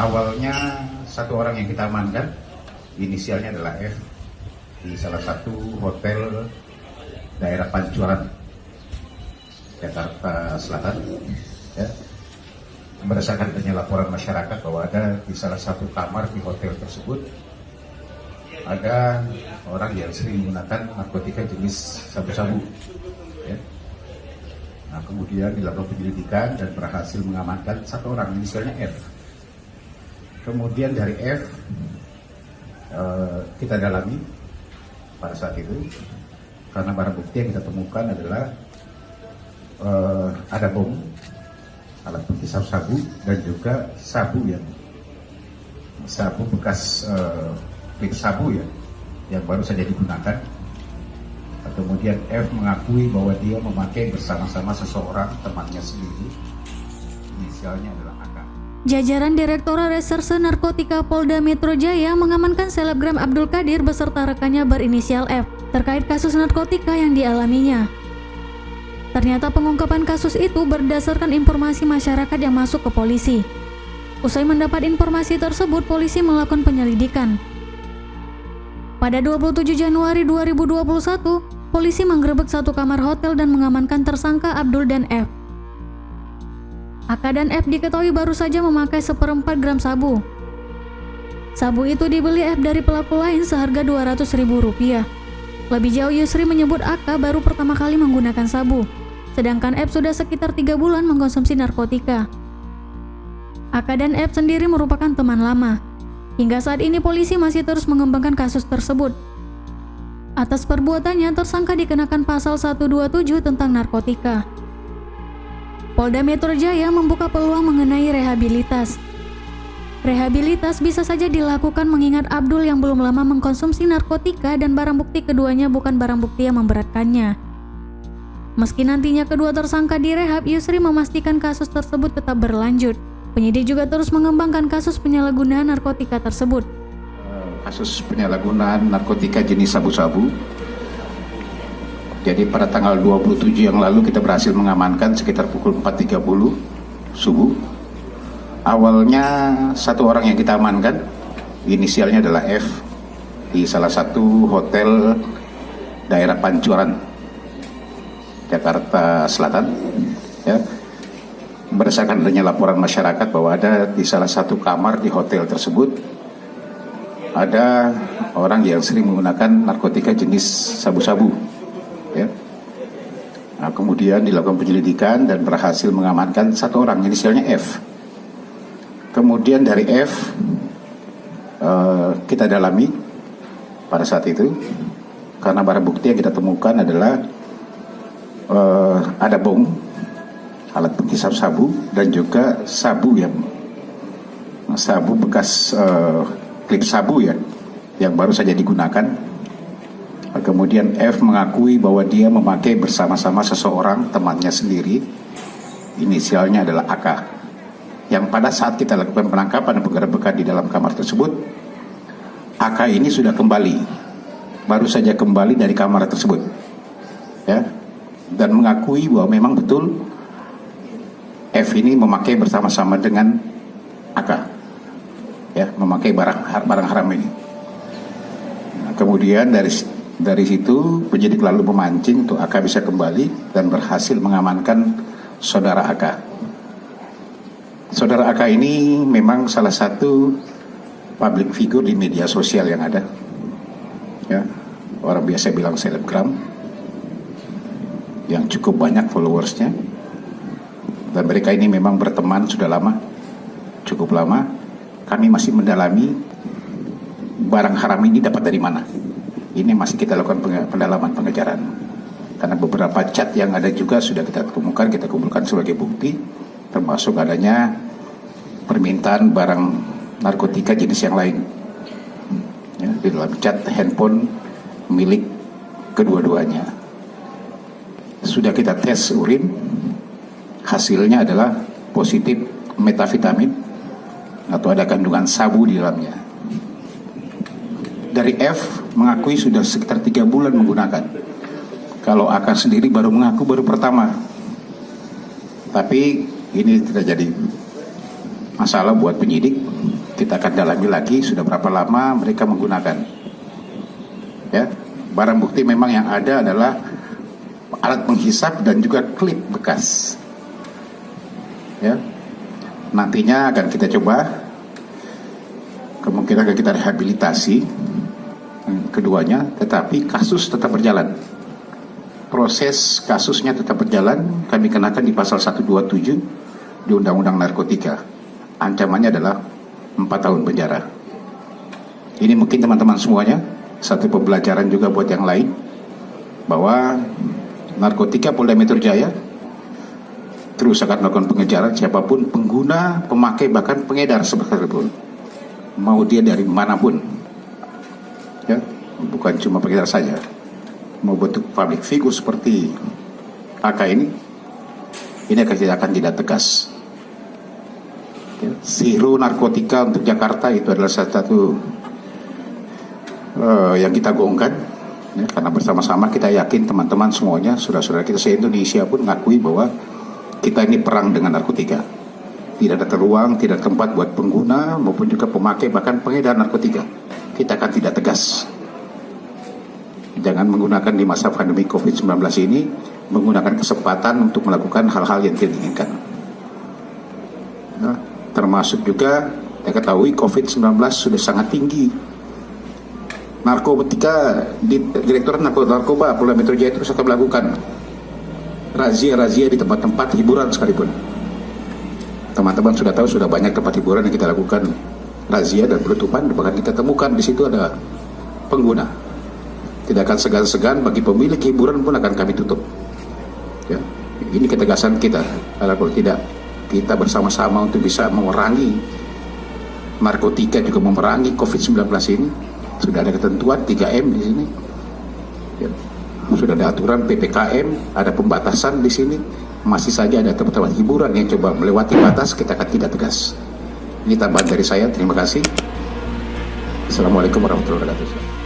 Awalnya satu orang yang kita amankan, inisialnya adalah F, di salah satu hotel daerah Pancuran, Jakarta Selatan. Ya. Berdasarkan adanya laporan masyarakat bahwa ada di salah satu kamar di hotel tersebut ada orang yang sering menggunakan narkotika jenis sabu-sabu. Ya. Nah, kemudian dilakukan penyelidikan dan berhasil mengamankan satu orang, inisialnya F. Kemudian dari F kita dalami pada saat itu, karena barang bukti yang kita temukan adalah ada bom, alat bukti sabu-sabu, dan juga sabu bekas klip sabu yang baru saja digunakan. Kemudian F mengakui bahwa dia memakai bersama-sama seseorang temannya sendiri, inisialnya adalah AK. Jajaran Direktorat Reserse Narkotika Polda Metro Jaya mengamankan selebgram Abdul Qadir beserta rekannya berinisial F terkait kasus narkotika yang dialaminya. Ternyata pengungkapan kasus itu berdasarkan informasi masyarakat yang masuk ke polisi. Usai mendapat informasi tersebut, polisi melakukan penyelidikan. Pada 27 Januari 2021, polisi menggerebek satu kamar hotel dan mengamankan tersangka Abdul dan F. AK dan F diketahui baru saja memakai 1/4 gram sabu. Sabu itu dibeli F dari pelaku lain seharga Rp200.000. Lebih jauh, Yusri menyebut AK baru pertama kali menggunakan sabu, sedangkan F sudah sekitar 3 bulan mengkonsumsi narkotika. AK dan F sendiri merupakan teman lama. Hingga saat ini polisi masih terus mengembangkan kasus tersebut. Atas perbuatannya, tersangka dikenakan pasal 127 tentang narkotika. Polda Metro Jaya membuka peluang mengenai rehabilitas. Rehabilitas bisa saja dilakukan mengingat Abdul yang belum lama mengkonsumsi narkotika dan barang bukti keduanya bukan barang bukti yang memberatkannya. Meski nantinya kedua tersangka direhab, Yusri memastikan kasus tersebut tetap berlanjut. Penyidik juga terus mengembangkan kasus penyalahgunaan narkotika tersebut. Kasus penyalahgunaan narkotika jenis sabu-sabu. Jadi pada tanggal 27 yang lalu kita berhasil mengamankan sekitar pukul 4.30 subuh. Awalnya satu orang yang kita amankan, inisialnya adalah F, di salah satu hotel daerah Pancuran, Jakarta Selatan. Ya. Berdasarkan adanya laporan masyarakat bahwa ada di salah satu kamar di hotel tersebut ada orang yang sering menggunakan narkotika jenis sabu-sabu. Ya. Nah, kemudian dilakukan penyelidikan dan berhasil mengamankan satu orang, inisialnya F. Kemudian dari F kita dalami pada saat itu, karena barang bukti yang kita temukan adalah ada bom, alat bukti sabu-sabu, dan juga sabu bekas klip sabu yang baru saja digunakan. Kemudian F mengakui bahwa dia memakai bersama-sama seseorang temannya sendiri, inisialnya adalah AK. Yang pada saat kita lakukan penangkapan dan penggerebekan di dalam kamar tersebut, AK ini sudah baru saja kembali dari kamar tersebut, ya, dan mengakui bahwa memang betul F ini memakai bersama-sama dengan AK, ya, memakai barang haram ini. Nah, kemudian dari situ penyidik lalu memancing untuk AK bisa kembali dan berhasil mengamankan saudara AK. Saudara AK ini memang salah satu public figure di media sosial yang ada. Ya, orang biasa bilang selebgram yang cukup banyak followersnya. Dan mereka ini memang berteman sudah lama, cukup lama. Kami masih mendalami barang haram ini dapat dari mana. Ini masih kita lakukan pendalaman pengejaran. Karena beberapa chat yang ada juga sudah kita temukan, kita kumpulkan sebagai bukti, termasuk adanya permintaan barang narkotika jenis yang lain. Ya, di dalam chat handphone milik kedua-duanya. Sudah kita tes urin, hasilnya adalah positif metavitamin atau ada kandungan sabu di dalamnya. Dari F mengakui sudah sekitar 3 bulan menggunakan. Kalau AK sendiri baru mengaku baru pertama. Tapi ini tidak jadi masalah buat penyidik Kita akan dalami lagi sudah berapa lama mereka menggunakan. Ya, barang bukti memang yang ada adalah alat penghisap dan juga klip bekas. Ya, nantinya akan kita coba, kemungkinan akan kita rehabilitasi keduanya, tetapi kasus tetap berjalan. Proses kasusnya tetap berjalan, kami kenakan di pasal 127 di Undang-Undang Narkotika. Ancamannya adalah 4 tahun penjara. Ini mungkin teman-teman semuanya satu pembelajaran juga buat yang lain, bahwa narkotika Polda Metro Jaya terus akan melakukan pengejaran siapapun pengguna, pemakai, bahkan pengedar sekalipun, mau dia dari manapun, ya, bukan cuma pengedar saja, mau bentuk public figure seperti AK ini akan tidak tegas. Ya, zero narkotika untuk Jakarta itu adalah salah satu yang kita gaungkan, ya, karena bersama-sama kita yakin teman-teman semuanya, saudara-saudara kita se-Indonesia pun mengakui bahwa kita ini perang dengan narkotika. Tidak ada ruang, tidak ada tempat buat pengguna maupun juga pemakai, bahkan pengedar narkotika. Kita akan tidak tegas. Jangan menggunakan di masa pandemi COVID-19 ini, menggunakan kesempatan untuk melakukan hal-hal yang tidak diinginkan. Nah, termasuk juga kita ketahui COVID-19 sudah sangat tinggi. Narkotika, Direktorat Narkoba Polda Metro Jaya terus akan melakukan razia-razia di tempat-tempat hiburan sekalipun. Teman-teman sudah tahu, sudah banyak tempat hiburan yang kita lakukan razia dan penutupan, bahkan kita temukan di situ ada pengguna. Tidak akan segan-segan, bagi pemilik hiburan pun akan kami tutup. Ya, ini ketegasan kita. Kalau tidak, kita bersama-sama untuk bisa memerangi narkotika, juga memerangi COVID-19 ini. Sudah ada ketentuan 3M di sini. Ya. Sudah ada aturan PPKM, ada pembatasan di sini. Masih saja ada tempat-tempat hiburan yang coba melewati batas, kita akan tidak tegas. Ini tambahan dari saya. Terima kasih. Assalamualaikum warahmatullahi wabarakatuh.